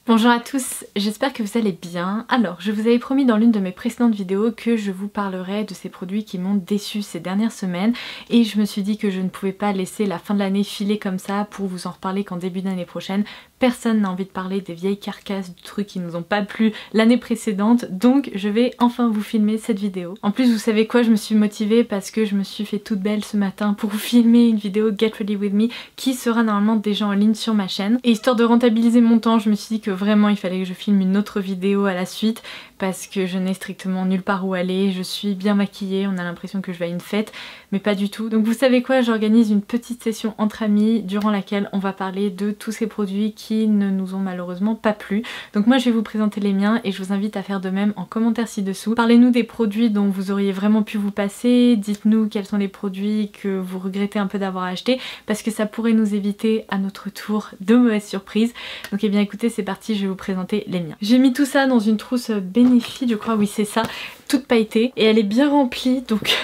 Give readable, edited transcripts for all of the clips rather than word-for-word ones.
Bonjour à tous, j'espère que vous allez bien. Alors, je vous avais promis dans l'une de mes précédentes vidéos que je vous parlerais de ces produits qui m'ont déçue ces dernières semaines et je me suis dit que je ne pouvais pas laisser la fin de l'année filer comme ça pour vous en reparler qu'en début d'année prochaine. Personne n'a envie de parler des vieilles carcasses, du truc qui nous ont pas plu l'année précédente, donc je vais enfin vous filmer cette vidéo. En plus, vous savez quoi, je me suis motivée parce que je me suis fait toute belle ce matin pour vous filmer une vidéo Get Ready With Me qui sera normalement déjà en ligne sur ma chaîne. Et histoire de rentabiliser mon temps, je me suis dit que vraiment il fallait que je filme une autre vidéo à la suite parce que je n'ai strictement nulle part où aller, je suis bien maquillée, on a l'impression que je vais à une fête, mais pas du tout. Donc vous savez quoi, j'organise une petite session entre amis durant laquelle on va parler de tous ces produits qui ne nous ont malheureusement pas plu. Donc moi je vais vous présenter les miens et je vous invite à faire de même en commentaire ci-dessous. Parlez-nous des produits dont vous auriez vraiment pu vous passer, dites-nous quels sont les produits que vous regrettez un peu d'avoir acheté parce que ça pourrait nous éviter à notre tour de mauvaises surprises. Donc eh bien écoutez, c'est parti, je vais vous présenter les miens. J'ai mis tout ça dans une trousse Benefit, je crois, oui c'est ça, toute pailletée et elle est bien remplie donc...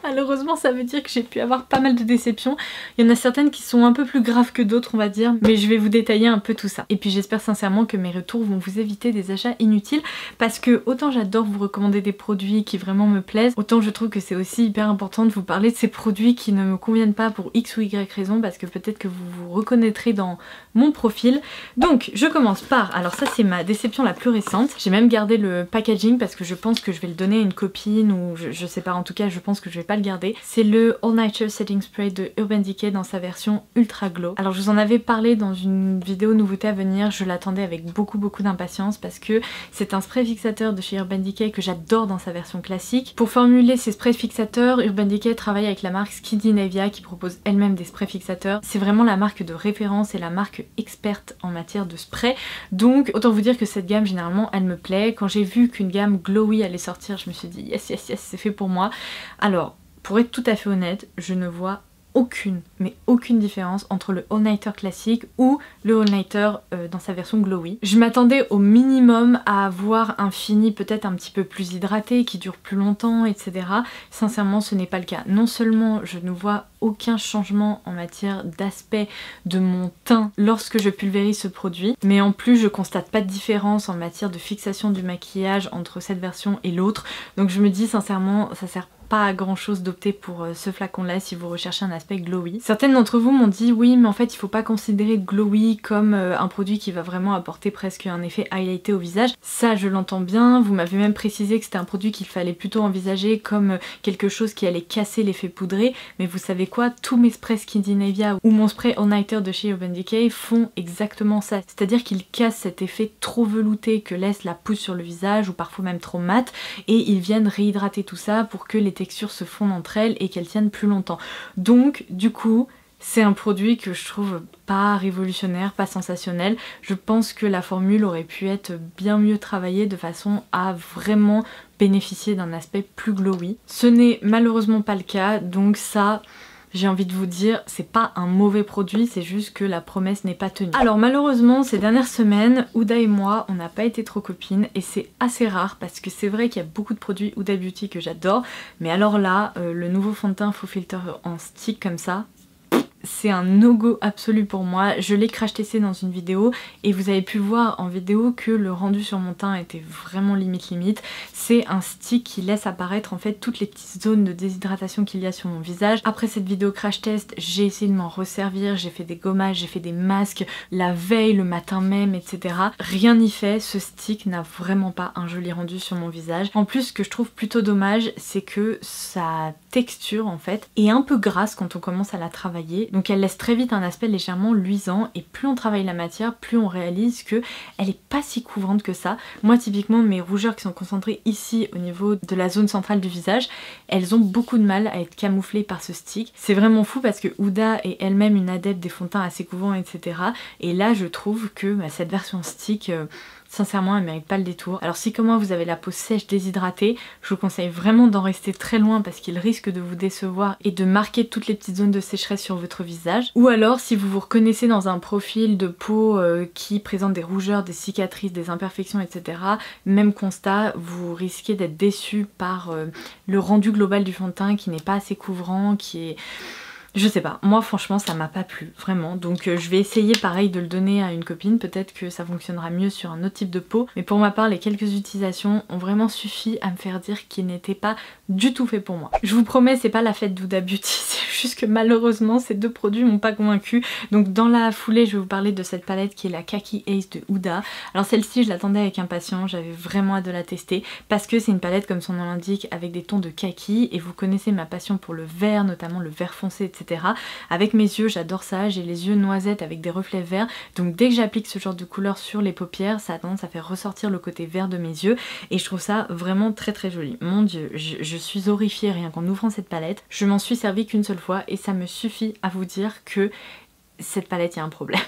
Malheureusement ça veut dire que j'ai pu avoir pas mal de déceptions. Il y en a certaines qui sont un peu plus graves que d'autres on va dire, mais je vais vous détailler un peu tout ça. Et puis j'espère sincèrement que mes retours vont vous éviter des achats inutiles parce que autant j'adore vous recommander des produits qui vraiment me plaisent, autant je trouve que c'est aussi hyper important de vous parler de ces produits qui ne me conviennent pas pour X ou Y raison parce que peut-être que vous vous reconnaîtrez dans mon profil. Donc je commence par, alors ça c'est ma déception la plus récente. J'ai même gardé le packaging parce que je pense que je vais le donner à une copine ou je sais pas, en tout cas je pense que je vais pas le garder. C'est le All Nighter Setting Spray de Urban Decay dans sa version Ultra Glow. Alors je vous en avais parlé dans une vidéo nouveauté à venir, je l'attendais avec beaucoup d'impatience parce que c'est un spray fixateur de chez Urban Decay que j'adore dans sa version classique. Pour formuler ces sprays fixateurs, Urban Decay travaille avec la marque Skindinavia qui propose elle-même des sprays fixateurs. C'est vraiment la marque de référence et la marque experte en matière de spray. Donc autant vous dire que cette gamme généralement elle me plaît. Quand j'ai vu qu'une gamme glowy allait sortir, je me suis dit yes c'est fait pour moi. Alors pour être tout à fait honnête, je ne vois aucune différence entre le All Nighter classique ou le All Nighter dans sa version glowy. Je m'attendais au minimum à avoir un fini peut-être un petit peu plus hydraté, qui dure plus longtemps, etc. Sincèrement, ce n'est pas le cas. Non seulement je ne vois aucun changement en matière d'aspect de mon teint lorsque je pulvérise ce produit, mais en plus je constate pas de différence en matière de fixation du maquillage entre cette version et l'autre. Donc je me dis sincèrement, ça sert pas à grand chose d'opter pour ce flacon là si vous recherchez un aspect glowy. Certaines d'entre vous m'ont dit oui mais en fait il faut pas considérer glowy comme un produit qui va vraiment apporter presque un effet highlighté au visage. Ça je l'entends bien, vous m'avez même précisé que c'était un produit qu'il fallait plutôt envisager comme quelque chose qui allait casser l'effet poudré, mais vous savez quoi, tous mes sprays Skindinavia ou mon spray All Nighter de chez Urban Decay font exactement ça, c'est-à-dire qu'ils cassent cet effet trop velouté que laisse la poudre sur le visage ou parfois même trop mat et ils viennent réhydrater tout ça pour que les textures se fondent entre elles et qu'elles tiennent plus longtemps. Donc du coup c'est un produit que je trouve pas révolutionnaire, pas sensationnel. Je pense que la formule aurait pu être bien mieux travaillée de façon à vraiment bénéficier d'un aspect plus glowy. Ce n'est malheureusement pas le cas, donc ça... j'ai envie de vous dire, c'est pas un mauvais produit, c'est juste que la promesse n'est pas tenue. Alors malheureusement, ces dernières semaines, Huda et moi, on n'a pas été trop copines et c'est assez rare parce que c'est vrai qu'il y a beaucoup de produits Huda Beauty que j'adore, mais alors là, le nouveau fond de teint Faux Filter en stick comme ça, c'est un no-go absolu pour moi. Je l'ai crash testé dans une vidéo et vous avez pu voir en vidéo que le rendu sur mon teint était vraiment limite. C'est un stick qui laisse apparaître en fait toutes les petites zones de déshydratation qu'il y a sur mon visage. Après cette vidéo crash test, j'ai essayé de m'en resservir, j'ai fait des gommages, j'ai fait des masques la veille, le matin même, etc. Rien n'y fait, ce stick n'a vraiment pas un joli rendu sur mon visage. En plus, ce que je trouve plutôt dommage, c'est que sa texture en fait est un peu grasse quand on commence à la travailler. Donc elle laisse très vite un aspect légèrement luisant et plus on travaille la matière, plus on réalise que elle est pas si couvrante que ça. Moi typiquement mes rougeurs qui sont concentrées ici au niveau de la zone centrale du visage, elles ont beaucoup de mal à être camouflées par ce stick. C'est vraiment fou parce que Huda est elle-même une adepte des fonds de teint assez couvrants, etc. Et là je trouve que cette version stick... sincèrement elle mérite pas le détour. Alors si comme moi vous avez la peau sèche déshydratée, je vous conseille vraiment d'en rester très loin parce qu'il risque de vous décevoir et de marquer toutes les petites zones de sécheresse sur votre visage. Ou alors si vous vous reconnaissez dans un profil de peau qui présente des rougeurs, des cicatrices, des imperfections, etc. Même constat, vous risquez d'être déçu par le rendu global du fond de teint qui n'est pas assez couvrant, qui est Je sais pas, moi franchement ça m'a pas plu, vraiment. Donc je vais essayer pareil de le donner à une copine, peut-être que ça fonctionnera mieux sur un autre type de peau. Mais pour ma part, les quelques utilisations ont vraiment suffi à me faire dire qu'il n'était pas du tout fait pour moi. Je vous promets, c'est pas la fête d'Huda Beauty, c'est juste que malheureusement ces deux produits m'ont pas convaincue. Donc dans la foulée, je vais vous parler de cette palette qui est la Kaki Ace de Huda. Alors celle-ci, je l'attendais avec impatience, j'avais vraiment hâte de la tester parce que c'est une palette comme son nom l'indique avec des tons de kaki et vous connaissez ma passion pour le vert, notamment le vert foncé, etc. Avec mes yeux, j'adore ça, j'ai les yeux noisettes avec des reflets verts, donc dès que j'applique ce genre de couleur sur les paupières, ça a tendance à faire ressortir le côté vert de mes yeux et je trouve ça vraiment très très joli. Mon dieu, je suis horrifiée rien qu'en ouvrant cette palette. Je m'en suis servi qu'une seule fois et ça me suffit à vous dire que cette palette, il y a un problème.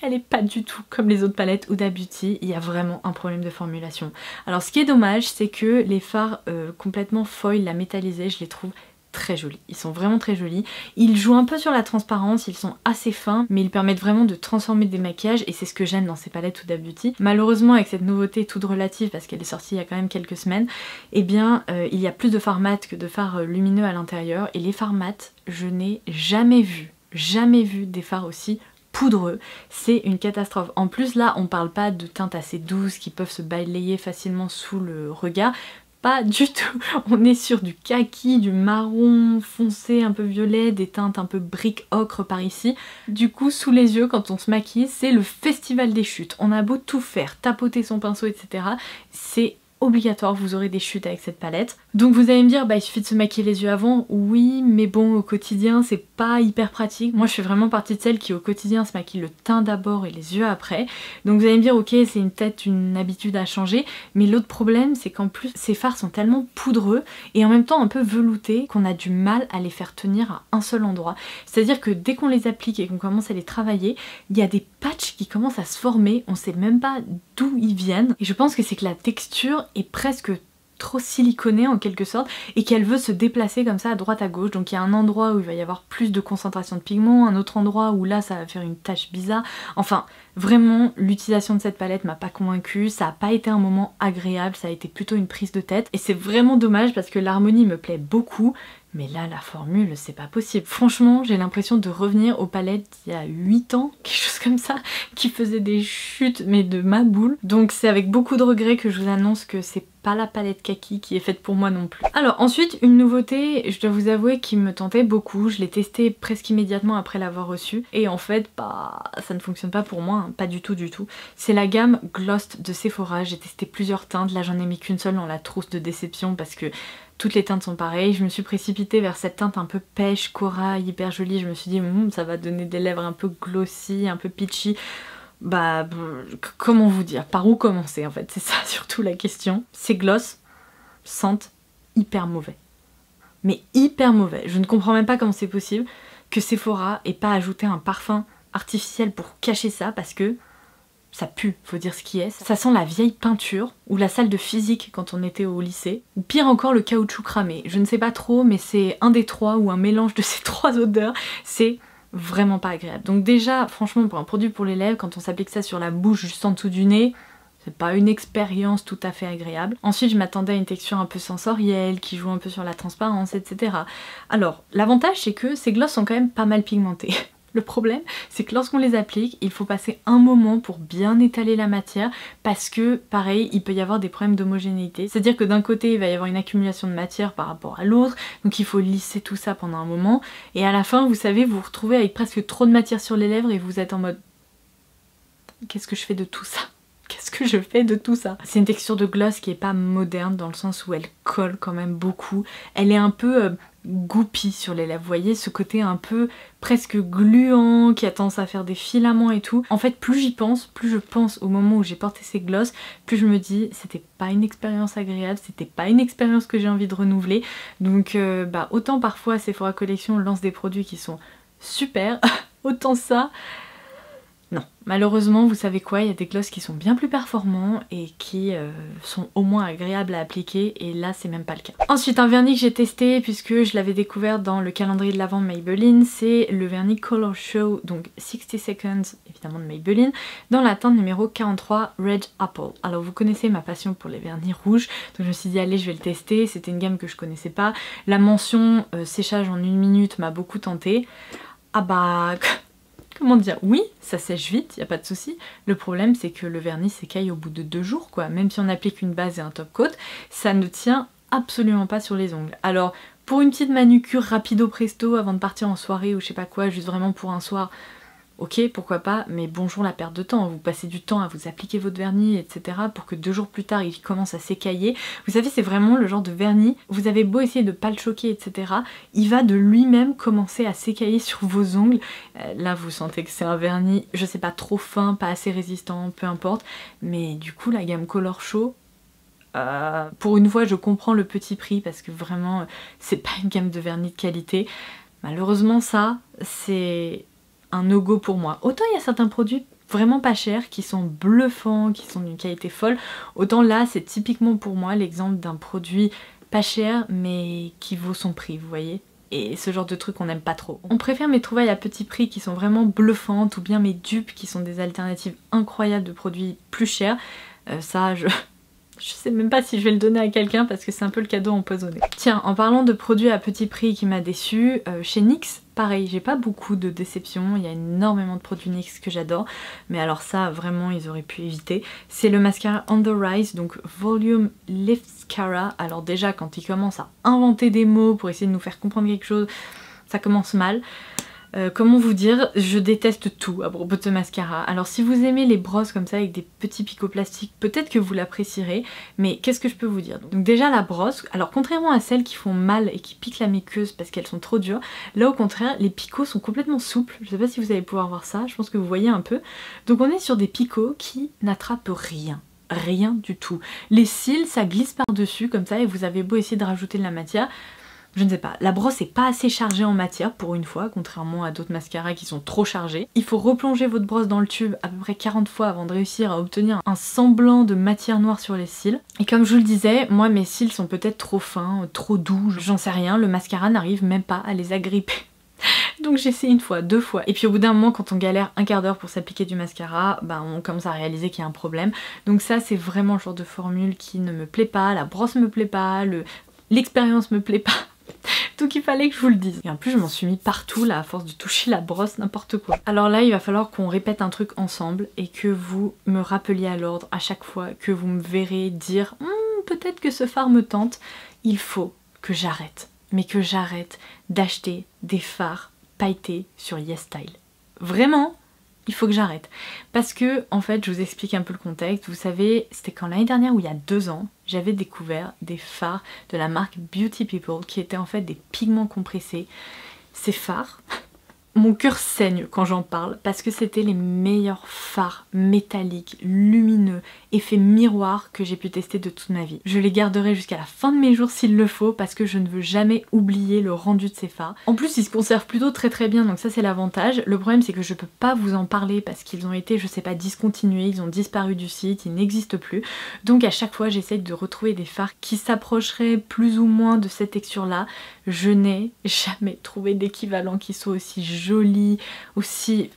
Elle est pas du tout comme les autres palettes Huda Beauty, il y a vraiment un problème de formulation. Alors ce qui est dommage, c'est que les fards complètement foil, la métallisée, je les trouve très jolis. Ils sont vraiment très jolis. Ils jouent un peu sur la transparence, ils sont assez fins, mais ils permettent vraiment de transformer des maquillages et c'est ce que j'aime dans ces palettes Huda Beauty. Malheureusement, avec cette nouveauté toute relative, parce qu'elle est sortie il y a quand même quelques semaines, eh bien il y a plus de fards mat que de fards lumineux à l'intérieur et les fards mat, je n'ai jamais vu des fards aussi poudreux, c'est une catastrophe. En plus là on parle pas de teintes assez douces qui peuvent se balayer facilement sous le regard, pas du tout, on est sur du kaki, du marron foncé un peu violet, des teintes un peu brique ocre par ici. Du coup sous les yeux quand on se maquille c'est le festival des chutes, on a beau tout faire, tapoter son pinceau etc, c'est obligatoire, vous aurez des chutes avec cette palette. Donc vous allez me dire, bah il suffit de se maquiller les yeux avant, oui, mais bon au quotidien c'est pas hyper pratique. Moi je suis vraiment partie de celle qui au quotidien se maquille le teint d'abord et les yeux après. Donc vous allez me dire, ok c'est peut-être une habitude à changer, mais l'autre problème c'est qu'en plus ces fards sont tellement poudreux et en même temps un peu veloutés qu'on a du mal à les faire tenir à un seul endroit. C'est-à-dire que dès qu'on les applique et qu'on commence à les travailler, il y a des patchs qui commencent à se former, on sait même pas d'où ils viennent. Et je pense que c'est que la texture est presque trop siliconée en quelque sorte et qu'elle veut se déplacer comme ça à droite à gauche. Donc il y a un endroit où il va y avoir plus de concentration de pigments, un autre endroit où là ça va faire une tache bizarre. Enfin vraiment l'utilisation de cette palette m'a pas convaincue, ça a pas été un moment agréable, ça a été plutôt une prise de tête et c'est vraiment dommage parce que l'harmonie me plaît beaucoup. Mais là, la formule, c'est pas possible. Franchement, j'ai l'impression de revenir aux palettes il y a 8 ans, quelque chose comme ça, qui faisaient des chutes, mais de ma boule. Donc c'est avec beaucoup de regret que je vous annonce que c'est pas la palette kaki qui est faite pour moi non plus. Alors ensuite, une nouveauté, je dois vous avouer, qui me tentait beaucoup. Je l'ai testée presque immédiatement après l'avoir reçue. Et en fait, bah, ça ne fonctionne pas pour moi, hein, pas du tout du tout. C'est la gamme Gloss de Sephora. J'ai testé plusieurs teintes, là j'en ai mis qu'une seule dans la trousse de déception parce que toutes les teintes sont pareilles. Je me suis précipitée vers cette teinte un peu pêche, corail, hyper jolie. Je me suis dit, ça va donner des lèvres un peu glossy, un peu peachy. Bah, comment vous dire, par où commencer en fait, c'est ça surtout la question. Ces gloss sentent hyper mauvais. Mais hyper mauvais. Je ne comprends même pas comment c'est possible que Sephora ait pas ajouté un parfum artificiel pour cacher ça parce que ça pue, faut dire ce qui est. Ça sent la vieille peinture ou la salle de physique quand on était au lycée. Ou pire encore le caoutchouc cramé. Je ne sais pas trop mais c'est un des trois ou un mélange de ces trois odeurs. C'est vraiment pas agréable. Donc déjà franchement pour un produit pour les lèvres, quand on s'applique ça sur la bouche juste en dessous du nez, c'est pas une expérience tout à fait agréable. Ensuite je m'attendais à une texture un peu sensorielle qui joue un peu sur la transparence etc. Alors l'avantage c'est que ces glosses sont quand même pas mal pigmentés. Le problème, c'est que lorsqu'on les applique, il faut passer un moment pour bien étaler la matière parce que, pareil, il peut y avoir des problèmes d'homogénéité. C'est-à-dire que d'un côté, il va y avoir une accumulation de matière par rapport à l'autre, donc il faut lisser tout ça pendant un moment. Et à la fin, vous savez, vous vous retrouvez avec presque trop de matière sur les lèvres et vous êtes en mode « Qu'est-ce que je fais de tout ça ? Qu'est-ce que je fais de tout ça ?» C'est une texture de gloss qui est pas moderne dans le sens où elle colle quand même beaucoup. Elle est un peu goupille sur les lèvres, vous voyez ce côté un peu presque gluant qui a tendance à faire des filaments et tout. En fait plus j'y pense, plus je pense au moment où j'ai porté ces gloss, plus je me dis c'était pas une expérience agréable, c'était pas une expérience que j'ai envie de renouveler. Donc bah autant parfois Sephora Collection lance des produits qui sont super, autant ça Non, malheureusement, vous savez quoi, il y a des glosses qui sont bien plus performants et qui sont au moins agréables à appliquer, et là c'est même pas le cas. Ensuite, un vernis que j'ai testé puisque je l'avais découvert dans le calendrier de l'avant de Maybelline, c'est le vernis Color Show, donc 60 Seconds évidemment de Maybelline, dans la teinte numéro 43 Red Apple. Alors vous connaissez ma passion pour les vernis rouges, donc je me suis dit allez je vais le tester, c'était une gamme que je connaissais pas. La mention séchage en 1 minute m'a beaucoup tenté. Ah bah... Comment dire, oui, ça sèche vite, y a pas de souci. Le problème c'est que le vernis s'écaille au bout de 2 jours quoi. Même si on applique une base et un top coat, ça ne tient absolument pas sur les ongles. Alors pour une petite manucure rapido presto avant de partir en soirée ou je sais pas quoi, juste vraiment pour un soir, ok, pourquoi pas, mais bonjour la perte de temps, vous passez du temps à vous appliquer votre vernis, etc. pour que 2 jours plus tard il commence à s'écailler. Vous savez, c'est vraiment le genre de vernis, vous avez beau essayer de pas le choquer, etc. il va de lui-même commencer à s'écailler sur vos ongles. Là vous sentez que c'est un vernis, je sais pas, trop fin, pas assez résistant, peu importe, mais du coup la gamme Color Show, pour une fois je comprends le petit prix parce que vraiment c'est pas une gamme de vernis de qualité. Malheureusement ça, c'est un no-go pour moi. Autant il y a certains produits vraiment pas chers qui sont bluffants, qui sont d'une qualité folle, autant là c'est typiquement pour moi l'exemple d'un produit pas cher mais qui vaut son prix, vous voyez. Et ce genre de truc on n'aime pas trop. On préfère mes trouvailles à petit prix qui sont vraiment bluffantes, ou bien mes dupes qui sont des alternatives incroyables de produits plus chers. Ça je sais même pas si je vais le donner à quelqu'un parce que c'est un peu le cadeau empoisonné. Tiens, en parlant de produits à petit prix qui m'a déçu, chez NYX, pareil, j'ai pas beaucoup de déceptions, il y a énormément de produits NYX que j'adore, mais alors ça, vraiment, ils auraient pu éviter. C'est le mascara On The Rise, donc Volume Liftscara. Alors déjà, quand ils commencent à inventer des mots pour essayer de nous faire comprendre quelque chose, ça commence mal. Comment vous dire, je déteste tout à propos de ce mascara. Alors si vous aimez les brosses comme ça avec des petits picots plastiques, peut-être que vous l'apprécierez, mais qu'est-ce que je peux vous dire? Donc déjà la brosse, alors contrairement à celles qui font mal et qui piquent la muqueuse parce qu'elles sont trop dures, là au contraire les picots sont complètement souples. Je sais pas si vous allez pouvoir voir ça, je pense que vous voyez un peu. Donc on est sur des picots qui n'attrapent rien. Rien du tout. Les cils ça glisse par dessus comme ça et vous avez beau essayer de rajouter de la matière, je ne sais pas, la brosse est pas assez chargée en matière pour une fois, contrairement à d'autres mascaras qui sont trop chargés. Il faut replonger votre brosse dans le tube à peu près 40 fois avant de réussir à obtenir un semblant de matière noire sur les cils. Et comme je vous le disais, moi mes cils sont peut-être trop fins, trop doux, j'en sais rien, le mascara n'arrive même pas à les agripper. Donc j'ai essayé 1 fois, 2 fois. Et puis au bout d'un moment, quand on galère 1/4 d'heure pour s'appliquer du mascara, bah on commence à réaliser qu'il y a un problème. Donc ça c'est vraiment le genre de formule qui ne me plaît pas, la brosse me plaît pas, l'expérience me plaît pas. Donc il fallait que je vous le dise. Et en plus je m'en suis mis partout là à force de toucher la brosse, n'importe quoi. Alors là il va falloir qu'on répète un truc ensemble et que vous me rappeliez à l'ordre à chaque fois que vous me verrez dire peut-être que ce fard me tente. Il faut que j'arrête, mais que j'arrête d'acheter des fards pailletés sur YesStyle. Vraiment, il faut que j'arrête. Parce que, en fait, je vous explique un peu le contexte. Vous savez, c'était quand l'année dernière ou il y a 2 ans, j'avais découvert des fards de la marque Beauty People qui étaient en fait des pigments compressés. Ces fards, mon cœur saigne quand j'en parle parce que c'était les meilleurs fards métalliques, lumineux, effet miroir que j'ai pu tester de toute ma vie. Je les garderai jusqu'à la fin de mes jours s'il le faut parce que je ne veux jamais oublier le rendu de ces fards. En plus ils se conservent plutôt très bien, donc ça c'est l'avantage. Le problème c'est que je peux pas vous en parler parce qu'ils ont été, je sais pas, discontinués, ils ont disparu du site, ils n'existent plus. Donc à chaque fois j'essaye de retrouver des fards qui s'approcheraient plus ou moins de cette texture là. Je n'ai jamais trouvé d'équivalent qui soit aussi joli, aussi...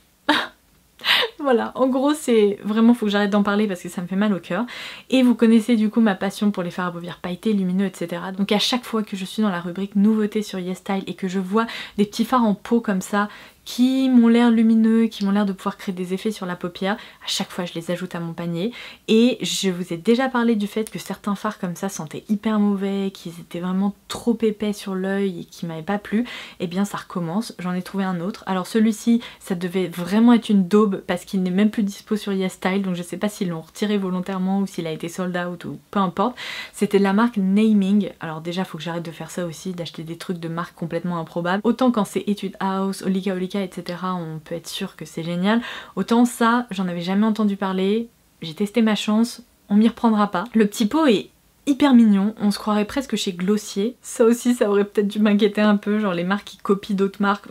Voilà, en gros c'est vraiment, faut que j'arrête d'en parler parce que ça me fait mal au cœur. Et vous connaissez du coup ma passion pour les fards à paupières pailletés, lumineux, etc. Donc à chaque fois que je suis dans la rubrique nouveautés sur YesStyle et que je vois des petits fards en pot comme ça, qui m'ont l'air lumineux, qui m'ont l'air de pouvoir créer des effets sur la paupière, à chaque fois je les ajoute à mon panier. Et je vous ai déjà parlé du fait que certains fards comme ça sentaient hyper mauvais, qu'ils étaient vraiment trop épais sur l'œil et qui m'avaient pas plu. Et bien ça recommence, j'en ai trouvé un autre. Alors celui-ci, ça devait vraiment être une daube parce qu'il n'est même plus dispo sur YesStyle, donc je sais pas s'ils l'ont retiré volontairement ou s'il a été sold out ou peu importe. C'était de la marque Naming. Alors déjà faut que j'arrête de faire ça aussi, d'acheter des trucs de marque complètement improbables. Autant quand c'est Etude House, Olika, etc. on peut être sûr que c'est génial. Autant ça, j'en avais jamais entendu parler, j'ai testé ma chance, on m'y reprendra pas. Le petit pot est hyper mignon, on se croirait presque chez Glossier. Ça aussi, ça aurait peut-être dû m'inquiéter un peu, genre les marques qui copient d'autres marques.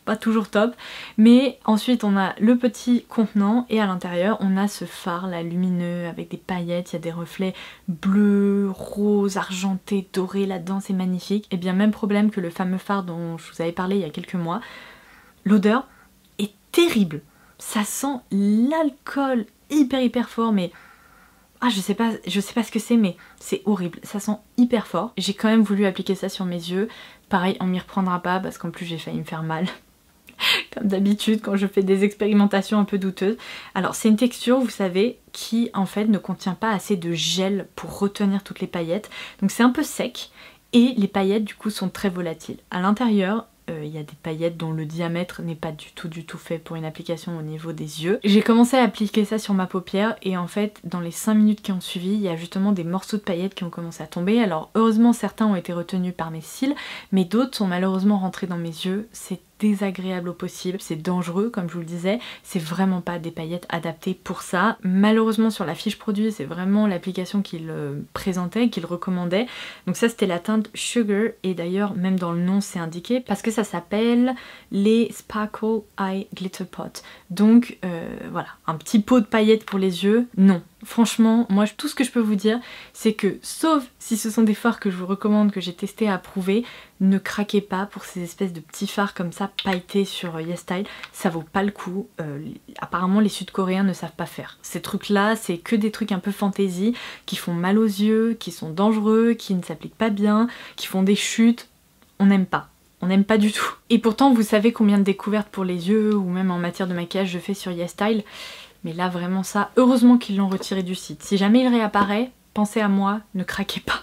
pas toujours top. Mais ensuite on a le petit contenant et à l'intérieur on a ce phare là lumineux avec des paillettes, il y a des reflets bleus, roses, argentés, dorés là-dedans, c'est magnifique. Et bien même problème que le fameux phare dont je vous avais parlé il y a quelques mois, l'odeur est terrible. Ça sent l'alcool hyper fort, mais je sais pas ce que c'est, mais c'est horrible, ça sent hyper fort. J'ai quand même voulu appliquer ça sur mes yeux, pareil on m'y reprendra pas parce qu'en plus j'ai failli me faire mal. Comme d'habitude quand je fais des expérimentations un peu douteuses. Alors c'est une texture, vous savez, qui en fait ne contient pas assez de gel pour retenir toutes les paillettes, donc c'est un peu sec et les paillettes du coup sont très volatiles. À l'intérieur, il y a des paillettes dont le diamètre n'est pas du tout fait pour une application au niveau des yeux. J'ai commencé à appliquer ça sur ma paupière et en fait dans les 5 minutes qui ont suivi, il y a justement des morceaux de paillettes qui ont commencé à tomber. Alors heureusement certains ont été retenus par mes cils, mais d'autres sont malheureusement rentrés dans mes yeux. C'est désagréable au possible, c'est dangereux comme je vous le disais, c'est vraiment pas des paillettes adaptées pour ça. Malheureusement sur la fiche produit c'est vraiment l'application qu'il présentait, qu'il recommandait, donc ça c'était la teinte Sugar et d'ailleurs même dans le nom c'est indiqué parce que ça s'appelle les Sparkle Eye Glitter Pot, donc voilà, un petit pot de paillettes pour les yeux, non. Franchement, moi tout ce que je peux vous dire c'est que sauf si ce sont des fards que je vous recommande, que j'ai testé à approuver, ne craquez pas pour ces espèces de petits fards comme ça pailletés sur YesStyle, ça vaut pas le coup. Apparemment les Sud-Coréens ne savent pas faire. Ces trucs là c'est que des trucs un peu fantaisie, qui font mal aux yeux, qui sont dangereux, qui ne s'appliquent pas bien, qui font des chutes, on n'aime pas. On n'aime pas du tout. Et pourtant vous savez combien de découvertes pour les yeux ou même en matière de maquillage je fais sur YesStyle. Mais là vraiment ça, heureusement qu'ils l'ont retiré du site. Si jamais il réapparaît, pensez à moi, ne craquez pas.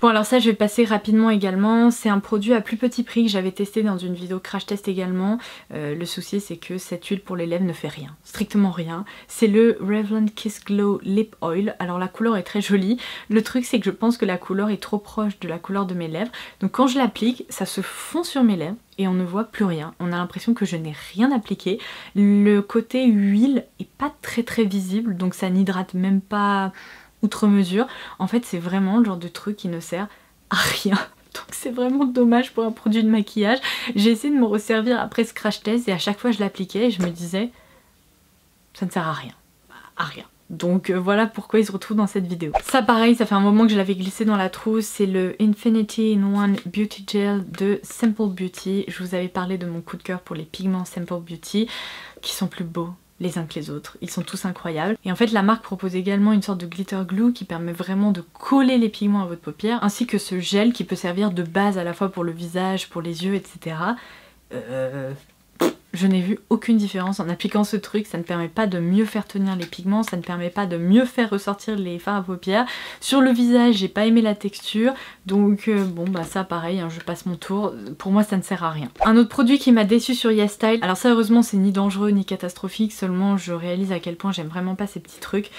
Bon alors ça je vais passer rapidement également, c'est un produit à plus petit prix que j'avais testé dans une vidéo crash test également. Le souci c'est que cette huile pour les lèvres ne fait rien, strictement rien. C'est le Revlon Kiss Glow Lip Oil, alors la couleur est très jolie. Le truc c'est que je pense que la couleur est trop proche de la couleur de mes lèvres, donc quand je l'applique ça se fond sur mes lèvres et on ne voit plus rien. On a l'impression que je n'ai rien appliqué. Le côté huile est pas très visible, donc ça n'hydrate même pas outre mesure. En fait c'est vraiment le genre de truc qui ne sert à rien. Donc c'est vraiment dommage pour un produit de maquillage. J'ai essayé de me resservir après ce crash test et à chaque fois je l'appliquais et je me disais ça ne sert à rien. À rien. Donc voilà pourquoi il se retrouve dans cette vidéo. Ça pareil, ça fait un moment que je l'avais glissé dans la trousse, c'est le Infinity in One Beauty Gel de Simple Beauty. Je vous avais parlé de mon coup de cœur pour les pigments Simple Beauty qui sont plus beaux les uns que les autres, ils sont tous incroyables. Et en fait la marque propose également une sorte de glitter glue qui permet vraiment de coller les pigments à votre paupière, ainsi que ce gel qui peut servir de base à la fois pour le visage, pour les yeux, etc. Je n'ai vu aucune différence en appliquant ce truc, ça ne permet pas de mieux faire tenir les pigments, ça ne permet pas de mieux faire ressortir les fards à paupières. Sur le visage, j'ai pas aimé la texture, donc bon bah ça pareil, hein, je passe mon tour, pour moi ça ne sert à rien. Un autre produit qui m'a déçu sur YesStyle, alors ça heureusement c'est ni dangereux ni catastrophique, seulement je réalise à quel point j'aime vraiment pas ces petits trucs.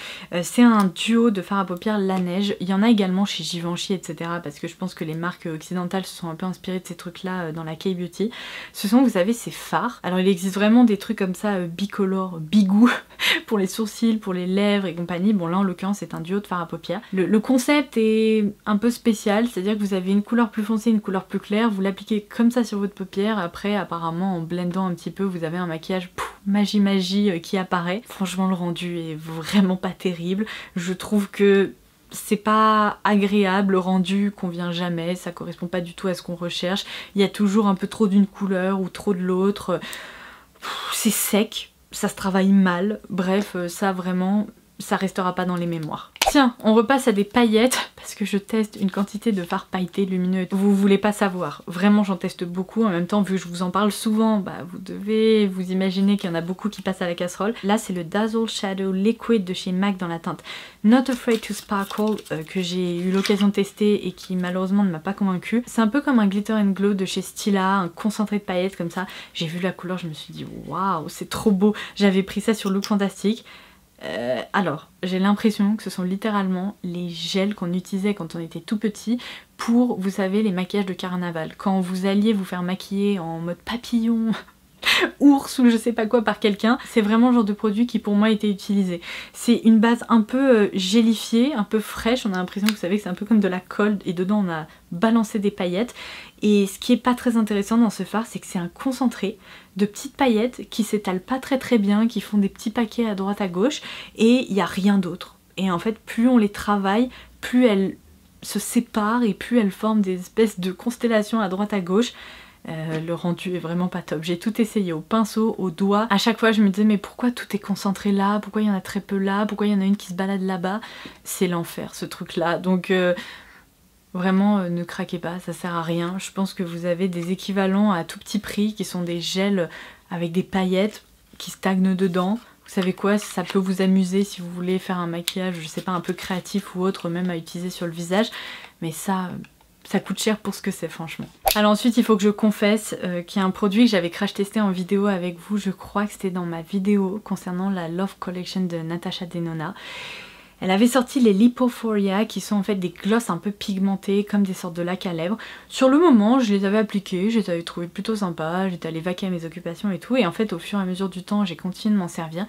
C'est un duo de fards à paupières La Neige, il y en a également chez Givenchy etc. parce que je pense que les marques occidentales se sont un peu inspirées de ces trucs là dans la K-beauty. Ce sont, vous savez, ces fards. Alors il existe vraiment des trucs comme ça bicolores, bigou pour les sourcils, pour les lèvres et compagnie. Bon là en l'occurrence c'est un duo de fard à paupières. Le concept est un peu spécial, c'est-à-dire que vous avez une couleur plus foncée, une couleur plus claire, vous l'appliquez comme ça sur votre paupière, après apparemment en blendant un petit peu vous avez un maquillage magie qui apparaît. Franchement le rendu est vraiment pas terrible, je trouve que c'est pas agréable, le rendu convient jamais, ça correspond pas du tout à ce qu'on recherche, il y a toujours un peu trop d'une couleur ou trop de l'autre, c'est sec, ça se travaille mal, bref ça vraiment ça restera pas dans les mémoires. Tiens, on repasse à des paillettes parce que je teste une quantité de fards pailletés lumineux. Vous voulez pas savoir, vraiment j'en teste beaucoup. En même temps, vu que je vous en parle souvent, bah vous devez vous imaginer qu'il y en a beaucoup qui passent à la casserole. Là c'est le Dazzle Shadow Liquid de chez MAC dans la teinte Not Afraid to Sparkle que j'ai eu l'occasion de tester et qui malheureusement ne m'a pas convaincue. C'est un peu comme un Glitter and Glow de chez Stila, un concentré de paillettes comme ça. J'ai vu la couleur, je me suis dit waouh c'est trop beau. J'avais pris ça sur Look Fantastic. Alors, j'ai l'impression que ce sont littéralement les gels qu'on utilisait quand on était tout petit pour, vous savez, les maquillages de carnaval. Quand vous alliez vous faire maquiller en mode papillon ours ou je sais pas quoi par quelqu'un. C'est vraiment le genre de produit qui pour moi a été utilisé. C'est une base un peu gélifiée, un peu fraîche, on a l'impression que vous savez que c'est un peu comme de la colle et dedans on a balancé des paillettes. Et ce qui est pas très intéressant dans ce fard, c'est que c'est un concentré de petites paillettes qui s'étalent pas très bien, qui font des petits paquets à droite à gauche et il n'y a rien d'autre. Et en fait plus on les travaille, plus elles se séparent et plus elles forment des espèces de constellations à droite à gauche. Le rendu est vraiment pas top. J'ai tout essayé au pinceau, au doigt. À chaque fois je me disais mais pourquoi tout est concentré là? Pourquoi il y en a très peu là? Pourquoi il y en a une qui se balade là-bas? C'est l'enfer ce truc là. Donc vraiment ne craquez pas, ça sert à rien. Je pense que vous avez des équivalents à tout petit prix qui sont des gels avec des paillettes qui stagnent dedans. Vous savez quoi, ça peut vous amuser si vous voulez faire un maquillage, je sais pas, un peu créatif ou autre, même à utiliser sur le visage. Mais ça coûte cher pour ce que c'est franchement. Alors ensuite il faut que je confesse qu'il y a un produit que j'avais crash testé en vidéo avec vous. Je crois que c'était dans ma vidéo concernant la Love Collection de Natasha Denona. Elle avait sorti les Lipophoria qui sont en fait des glosses un peu pigmentées comme des sortes de lacs à lèvres. Sur le moment je les avais appliqués, je les avais trouvés plutôt sympas, j'étais allée vaquer à mes occupations et tout. Et en fait au fur et à mesure du temps j'ai continué de m'en servir.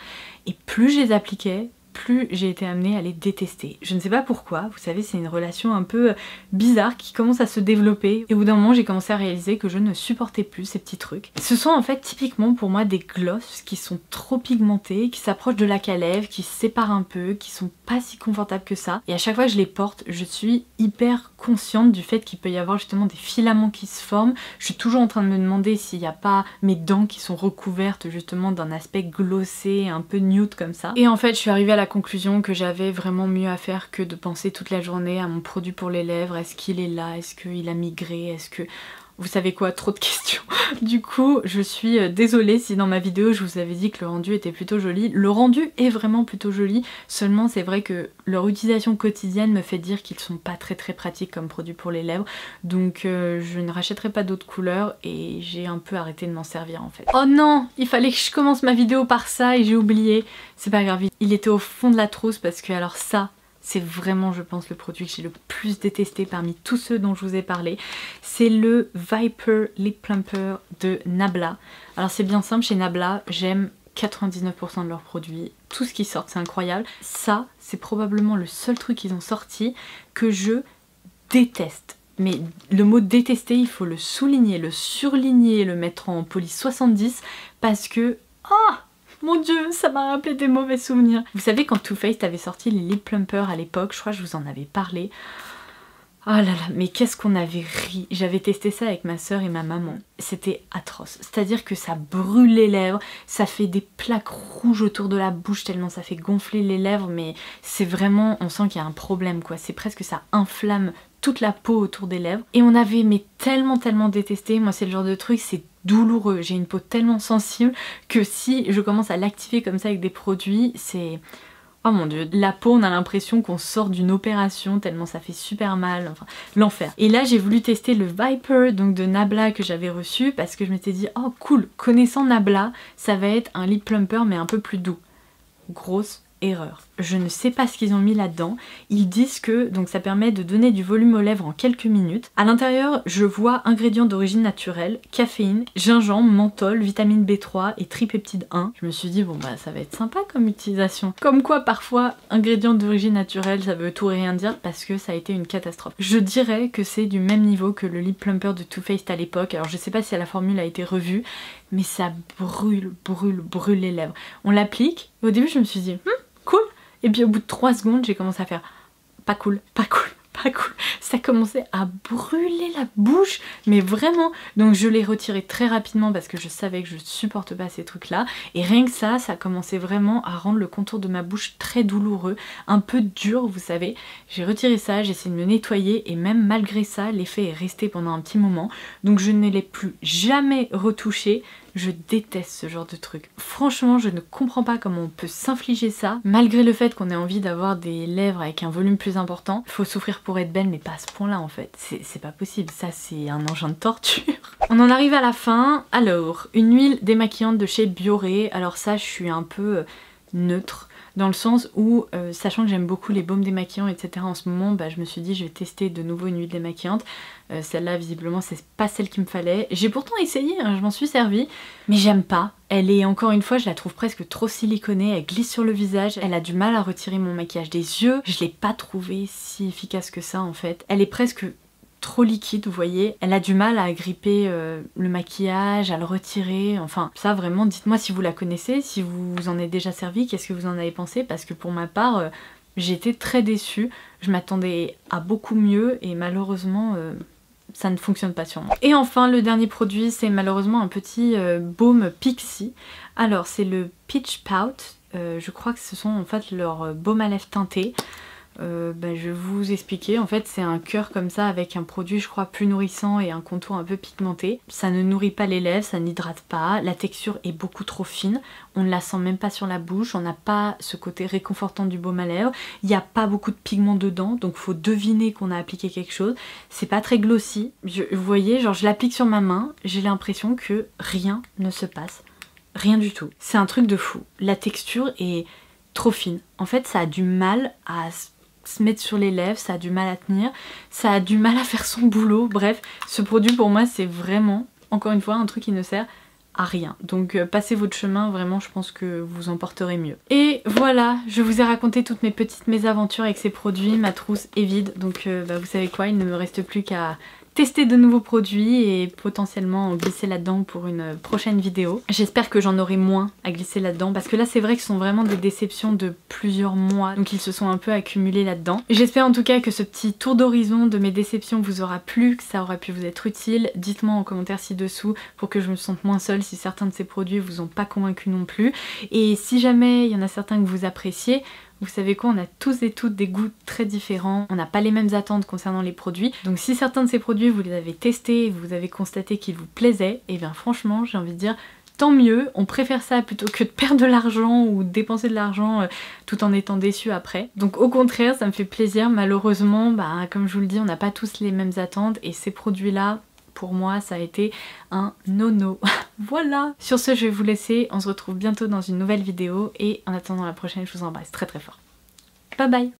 Et plus je les appliquais, plus j'ai été amenée à les détester. Je ne sais pas pourquoi, vous savez c'est une relation un peu bizarre qui commence à se développer et au bout d'un moment j'ai commencé à réaliser que je ne supportais plus ces petits trucs. Ce sont en fait typiquement pour moi des glosses qui sont trop pigmentés, qui s'approchent de lac à lèvres, qui se séparent un peu, qui sont pas si confortables que ça. Et à chaque fois que je les porte, je suis hyper consciente du fait qu'il peut y avoir justement des filaments qui se forment. Je suis toujours en train de me demander s'il n'y a pas mes dents qui sont recouvertes justement d'un aspect glossé, un peu nude comme ça. Et en fait je suis arrivée à la conclusion que j'avais vraiment mieux à faire que de penser toute la journée à mon produit pour les lèvres. Est-ce qu'il est là? Est-ce qu'il a migré? Est-ce que... Vous savez quoi, trop de questions. Du coup, je suis désolée si dans ma vidéo je vous avais dit que le rendu était plutôt joli. Le rendu est vraiment plutôt joli, seulement c'est vrai que leur utilisation quotidienne me fait dire qu'ils sont pas très pratiques comme produit pour les lèvres. Donc je ne rachèterai pas d'autres couleurs et j'ai un peu arrêté de m'en servir en fait. Oh non, il fallait que je commence ma vidéo par ça et j'ai oublié. C'est pas grave, il était au fond de la trousse parce que alors ça... C'est vraiment, je pense, le produit que j'ai le plus détesté parmi tous ceux dont je vous ai parlé. C'est le Viper Lip Plumper de Nabla. Alors c'est bien simple, chez Nabla, j'aime 99% de leurs produits. Tout ce qui sort, c'est incroyable. Ça, c'est probablement le seul truc qu'ils ont sorti que je déteste. Mais le mot détester, il faut le souligner, le surligner, le mettre en police 70 parce que... Oh, mon dieu, ça m'a rappelé des mauvais souvenirs. Vous savez quand Too Faced avait sorti les Lip Plumpers à l'époque, je crois que je vous en avais parlé. Oh là là, mais qu'est-ce qu'on avait ri. J'avais testé ça avec ma soeur et ma maman. C'était atroce. C'est-à-dire que ça brûle les lèvres, ça fait des plaques rouges autour de la bouche tellement ça fait gonfler les lèvres, mais c'est vraiment, on sent qu'il y a un problème quoi. C'est presque ça inflamme toute la peau autour des lèvres. Et on avait mais tellement détesté. Moi c'est le genre de truc, c'est douloureux. J'ai une peau tellement sensible que si je commence à l'activer comme ça avec des produits, c'est... Oh mon dieu, la peau on a l'impression qu'on sort d'une opération tellement ça fait super mal, enfin l'enfer. Et là j'ai voulu tester le Viper donc de Nabla que j'avais reçu parce que je m'étais dit oh cool, connaissant Nabla ça va être un lip plumper mais un peu plus doux. Grosse erreur. Je ne sais pas ce qu'ils ont mis là-dedans. Ils disent que donc ça permet de donner du volume aux lèvres en quelques minutes. À l'intérieur, je vois ingrédients d'origine naturelle, caféine, gingembre, menthol, vitamine B3 et tripeptide 1. Je me suis dit bon bah ça va être sympa comme utilisation. Comme quoi parfois ingrédients d'origine naturelle ça veut tout et rien dire parce que ça a été une catastrophe. Je dirais que c'est du même niveau que le lip plumper de Too Faced à l'époque. Alors je sais pas si la formule a été revue mais ça brûle les lèvres. On l'applique et au début je me suis dit cool. Et puis au bout de 3 secondes, j'ai commencé à faire pas cool. Ça commençait à brûler la bouche, mais vraiment. Donc je l'ai retiré très rapidement parce que je savais que je supporte pas ces trucs-là. Et rien que ça commençait vraiment à rendre le contour de ma bouche très douloureux, un peu dur, vous savez. J'ai retiré ça, j'ai essayé de me nettoyer et même malgré ça, l'effet est resté pendant un petit moment. Donc je ne l'ai plus jamais retouché. Je déteste ce genre de truc. Franchement, je ne comprends pas comment on peut s'infliger ça. Malgré le fait qu'on ait envie d'avoir des lèvres avec un volume plus important, il faut souffrir pour être belle, mais pas à ce point-là en fait. C'est pas possible, ça c'est un engin de torture. On en arrive à la fin. Alors, une huile démaquillante de chez Bioré. Alors ça, je suis un peu neutre. dans le sens où, sachant que j'aime beaucoup les baumes démaquillants, etc. en ce moment, je me suis dit je vais tester de nouveau une huile démaquillante. Celle-là, visiblement, c'est pas celle qu'il me fallait. J'ai pourtant essayé, hein, je m'en suis servie, mais j'aime pas. Elle est, encore une fois, je la trouve presque trop siliconée, elle glisse sur le visage, elle a du mal à retirer mon maquillage des yeux. Je l'ai pas trouvée si efficace que ça, en fait. Elle est presque trop liquide, vous voyez. Elle a du mal à agripper le maquillage, à le retirer, enfin ça vraiment, dites-moi si vous la connaissez, si vous en avez déjà servi, qu'est-ce que vous en avez pensé, parce que pour ma part, j'ai été très déçue. Je m'attendais à beaucoup mieux et malheureusement ça ne fonctionne pas sur moi. Et enfin le dernier produit, c'est malheureusement un petit baume Pixi. Alors c'est le Peach Pout, je crois que ce sont en fait leurs baumes à lèvres teintés. Je vais vous expliquer, en fait c'est un cœur comme ça avec un produit je crois plus nourrissant et un contour un peu pigmenté. Ça ne nourrit pas les lèvres, ça n'hydrate pas, la texture est beaucoup trop fine, on ne la sent même pas sur la bouche, on n'a pas ce côté réconfortant du baume à lèvres, il n'y a pas beaucoup de pigments dedans donc faut deviner qu'on a appliqué quelque chose, c'est pas très glossy, vous voyez, genre je l'applique sur ma main, j'ai l'impression que rien ne se passe, rien du tout, c'est un truc de fou, la texture est trop fine, en fait ça a du mal à se mettre sur les lèvres, ça a du mal à tenir, ça a du mal à faire son boulot, bref, ce produit pour moi c'est vraiment, encore une fois, un truc qui ne sert à rien. Donc passez votre chemin, vraiment je pense que vous en porterez mieux. Et voilà, je vous ai raconté toutes mes petites mésaventures avec ces produits, ma trousse est vide, donc vous savez quoi, il ne me reste plus qu'à tester de nouveaux produits et potentiellement en glisser là-dedans pour une prochaine vidéo. J'espère que j'en aurai moins à glisser là-dedans parce que là c'est vrai que ce sont vraiment des déceptions de plusieurs mois donc ils se sont un peu accumulés là-dedans. J'espère en tout cas que ce petit tour d'horizon de mes déceptions vous aura plu, que ça aura pu vous être utile. Dites-moi en commentaire ci-dessous pour que je me sente moins seule si certains de ces produits vous ont pas convaincu non plus. Et si jamais il y en a certains que vous appréciez, vous savez quoi, on a tous et toutes des goûts très différents, on n'a pas les mêmes attentes concernant les produits, donc si certains de ces produits vous les avez testés et vous avez constaté qu'ils vous plaisaient, et bien franchement j'ai envie de dire tant mieux, on préfère ça plutôt que de perdre de l'argent ou de dépenser de l'argent tout en étant déçu après. Donc au contraire ça me fait plaisir, malheureusement comme je vous le dis on n'a pas tous les mêmes attentes et ces produits là pour moi ça a été un no-no. Voilà. Sur ce je vais vous laisser, on se retrouve bientôt dans une nouvelle vidéo et en attendant la prochaine je vous embrasse très très fort. Bye bye.